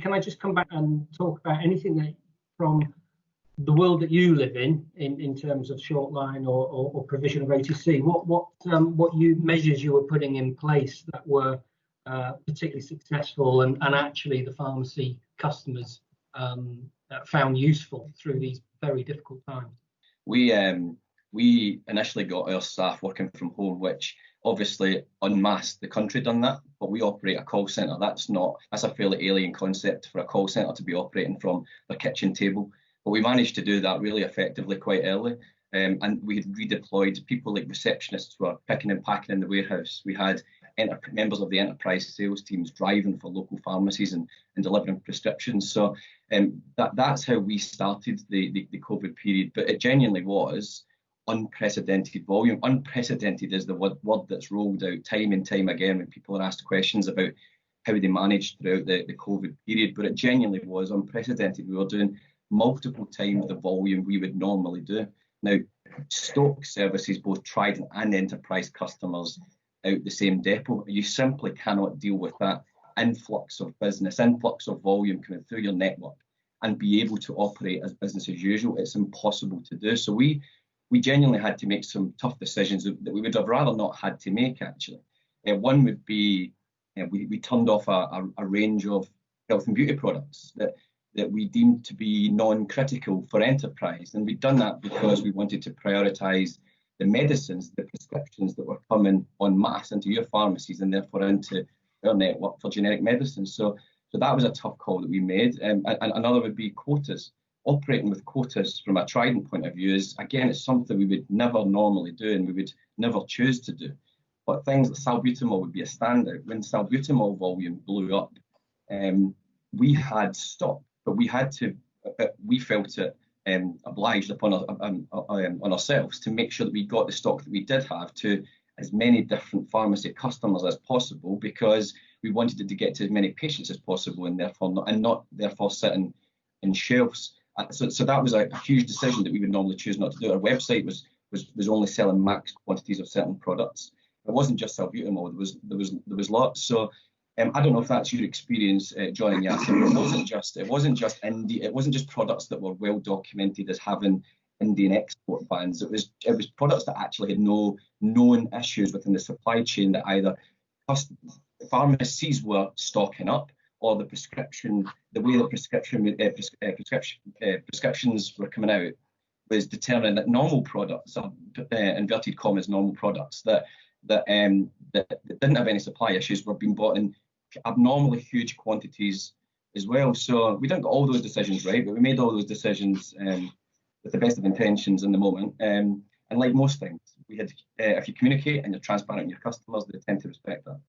Can I just come back and talk about anything that from the world that you live in terms of Shortline or provision of OTC? What measures you were putting in place that were particularly successful and actually the pharmacy customers found useful through these very difficult times? We initially got our staff working from home, which obviously en masse the country done that, but we operate a call centre. That's a fairly alien concept for a call centre to be operating from their kitchen table. But we managed to do that really effectively quite early. And we had redeployed people like receptionists who were picking and packing in the warehouse. We had members of the enterprise sales teams driving for local pharmacies and delivering prescriptions. So that's how we started the COVID period. But it genuinely was unprecedented volume. Unprecedented is the word that's rolled out time and time again when people are asked questions about how they managed throughout the COVID period. But it genuinely was unprecedented. We were doing multiple times the volume we would normally do. Now, stock services, both Trident and enterprise customers out the same depot, you simply cannot deal with that influx of business, influx of volume coming through your network and be able to operate as business as usual. It's impossible to do. So we genuinely had to make some tough decisions that we would have rather not had to make, actually. One would be we turned off a range of health and beauty products that we deemed to be non-critical for enterprise. And we'd done that because we wanted to prioritise the medicines, the prescriptions that were coming en masse into your pharmacies and therefore into our network for generic medicines. So that was a tough call that we made. And another would be quotas. Operating with quotas from a Trident point of view is, again, it's something we would never normally do and we would never choose to do. But things like salbutamol would be a standout. When salbutamol volume blew up, we had stock, but we felt it obliged upon on ourselves to make sure that we got the stock that we did have to as many different pharmacy customers as possible, because we wanted it to get to as many patients as possible and not therefore sitting in shelves. So that was a huge decision that we would normally choose not to do. Our website was only selling max quantities of certain products. It wasn't just salbutamol. There was lots. So I don't know if that's your experience, John and Yasin. It wasn't just products that were well documented as having Indian export bans. It was products that actually had no known issues within the supply chain that either pharmacies were stocking up, or the way the prescriptions were coming out was determining that normal products, inverted commas, normal products that didn't have any supply issues were being bought in abnormally huge quantities as well. So we didn't get all those decisions right, but we made all those decisions with the best of intentions in the moment. And like most things, we had if you communicate and you're transparent with your customers, they tend to respect that.